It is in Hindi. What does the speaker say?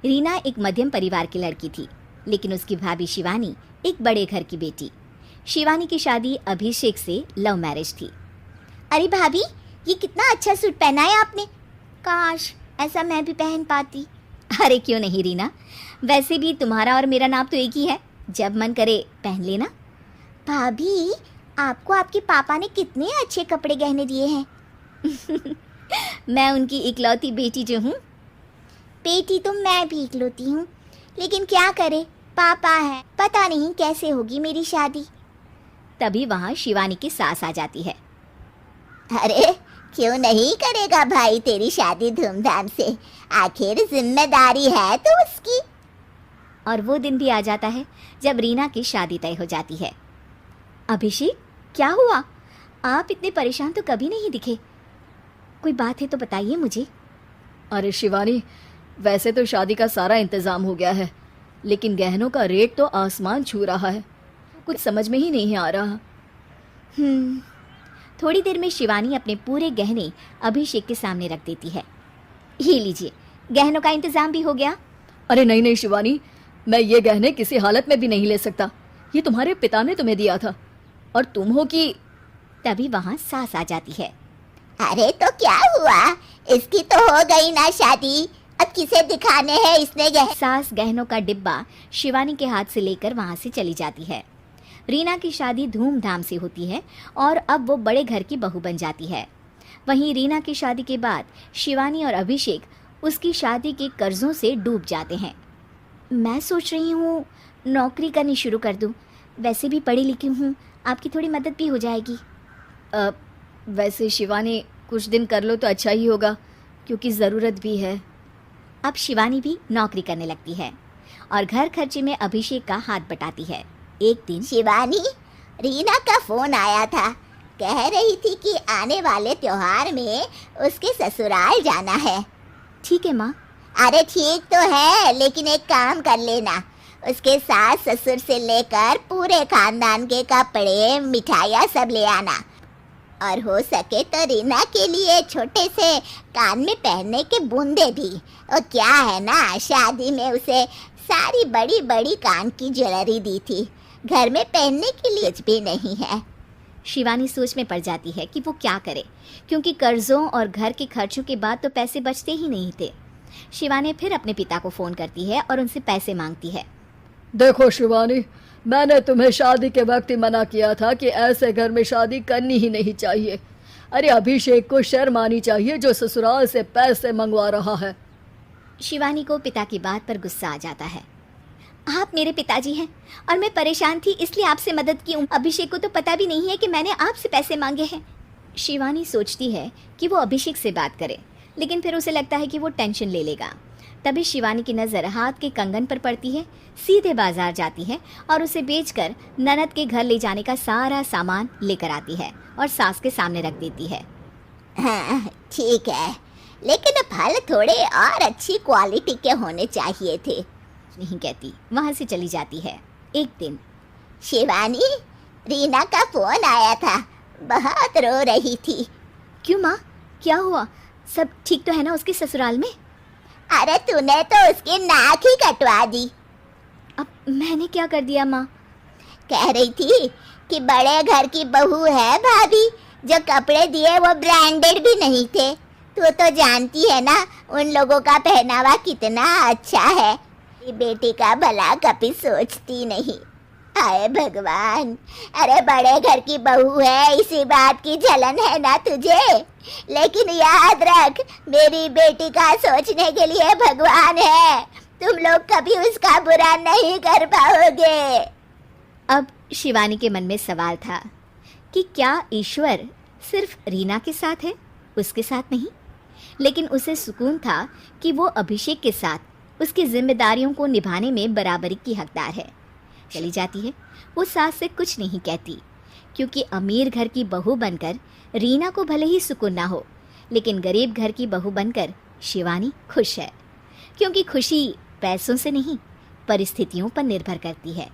रीना एक मध्यम परिवार की लड़की थी, लेकिन उसकी भाभी शिवानी एक बड़े घर की बेटी। शिवानी की शादी अभिषेक से लव मैरिज थी। अरे भाभी, ये कितना अच्छा सूट पहना है आपने, काश ऐसा मैं भी पहन पाती। अरे क्यों नहीं रीना, वैसे भी तुम्हारा और मेरा नाम तो एक ही है, जब मन करे पहन लेना। भाभी, आपको आपके पापा ने कितने अच्छे कपड़े गहने दिए हैं। मैं उनकी इकलौती बेटी जो हूँ। बेटी तो मैं भी इकलौती हूँ, लेकिन क्या करे, पापा है, पता नहीं कैसे होगी मेरी शादी। तभी वहाँ शिवानी की सास आ जाती है। अरे क्यों नहीं करेगा भाई तेरी शादी धूमधाम से, आखिर जिम्मेदारी है तो उसकी। और वो दिन भी आ जाता है जब रीना की शादी तय हो जाती है। अभिषेक, क्या हुआ? आप इतने परेशान तो कभी नहीं दिखे, कोई बात है तो बताइए मुझे। अरे शिवानी, वैसे तो शादी का सारा इंतज़ाम हो गया है, लेकिन गहनों का रेट तो आसमान छू रहा है, कुछ समझ में ही नहीं आ रहा। थोड़ी देर में शिवानी अपने पूरे गहने अभिषेक के सामने रख देती है। ये लीजिए, गहनों का इंतजाम भी हो गया। अरे नहीं नहीं शिवानी, मैं ये गहने किसी हालत में भी नहीं ले सकता, ये तुम्हारे पिता ने तुम्हें दिया था, और तुम हो कि। तभी वहाँ सास आ जाती है। अरे तो क्या हुआ, इसकी तो हो गई ना शादी, अब किसे दिखाने हैं इसने सास गहनों का डिब्बा शिवानी के हाथ से लेकर वहाँ से चली जाती है। रीना की शादी धूमधाम से होती है और अब वो बड़े घर की बहू बन जाती है। वहीं रीना की शादी के बाद शिवानी और अभिषेक उसकी शादी के कर्जों से डूब जाते हैं। मैं सोच रही हूँ नौकरी करनी शुरू कर दूँ, वैसे भी पढ़ी लिखी हूँ, आपकी थोड़ी मदद भी हो जाएगी। वैसे शिवानी, कुछ दिन कर लो तो अच्छा ही होगा, क्योंकि ज़रूरत भी है। अब शिवानी भी नौकरी करने लगती है और घर खर्चे में अभिषेक का हाथ बटाती है। एक दिन शिवानी, रीना का फोन आया था, कह रही थी कि आने वाले त्योहार में उसके ससुराल जाना है। ठीक है माँ। अरे ठीक तो है, लेकिन एक काम कर लेना, उसके सास ससुर से लेकर पूरे खानदान के कपड़े मिठाइयाँ सब ले आना, और हो सके तो रीना के लिए छोटे से कान में पहनने के बूंदे भी। और क्या है ना, शादी में उसे सारी बड़ी बड़ी कान की ज्वेलरी दी थी, घर में पहनने के लिए कुछ भी नहीं है। शिवानी सोच में पड़ जाती है कि वो क्या करे, क्योंकि कर्जों और घर के खर्चों के बाद तो पैसे बचते ही नहीं थे। शिवानी फिर अपने पिता को फ़ोन करती है और उनसे पैसे मांगती है। देखो शिवानी, मैंने तुम्हें शादी के वक्त ही मना किया था कि ऐसे घर में शादी करनी ही नहीं चाहिए। अरे अभिषेक को शर्म आनी चाहिए जो ससुराल से पैसे मंगवा रहा है। शिवानी को पिता की बात पर गुस्सा आ जाता है। आप मेरे पिताजी हैं और मैं परेशान थी इसलिए आपसे मदद की। अभिषेक को तो पता भी नहीं है कि मैंने आपसे पैसे मांगे हैं। शिवानी सोचती है कि वो अभिषेक से बात करे, लेकिन फिर उसे लगता है कि वो टेंशन ले लेगा। तभी शिवानी की नज़र हाथ के कंगन पर पड़ती है। सीधे बाजार जाती है और उसे बेचकर ननद के घर ले जाने का सारा सामान लेकर आती है और सास के सामने रख देती है। हाँ ठीक है, लेकिन फल थोड़े और अच्छी क्वालिटी के होने चाहिए थे। नहीं कहती, वहाँ से चली जाती है। एक दिन शिवानी, रीना का फोन आया था, बहुत रो रही थी। क्यों माँ, क्या हुआ? सब ठीक तो है ना उसके ससुराल में? अरे तूने तो उसकी नाक ही कटवा दी। अब मैंने क्या कर दिया माँ? कह रही थी कि बड़े घर की बहू है भाभी, जो कपड़े दिए वो ब्रांडेड भी नहीं थे। तू तो जानती है ना उन लोगों का पहनावा कितना अच्छा है। बेटी का भला कभी सोचती नहीं। हाय भगवान, अरे बड़े घर की बहू है, इसी बात की जलन है ना तुझे, लेकिन याद रख मेरी बेटी का सोचने के लिए भगवान है, तुम लोग कभी उसका बुरा नहीं कर पाओगे। अब शिवानी के मन में सवाल था कि क्या ईश्वर सिर्फ रीना के साथ है, उसके साथ नहीं? लेकिन उसे सुकून था कि वो अभिषेक के साथ उसकी जिम्मेदारियों को निभाने में बराबरी की हकदार है। चली जाती है। वो सास से कुछ नहीं कहती, क्योंकि अमीर घर की बहू बनकर रीना को भले ही सुकून ना हो, लेकिन गरीब घर की बहू बनकर शिवानी खुश है, क्योंकि खुशी पैसों से नहीं परिस्थितियों पर निर्भर करती है।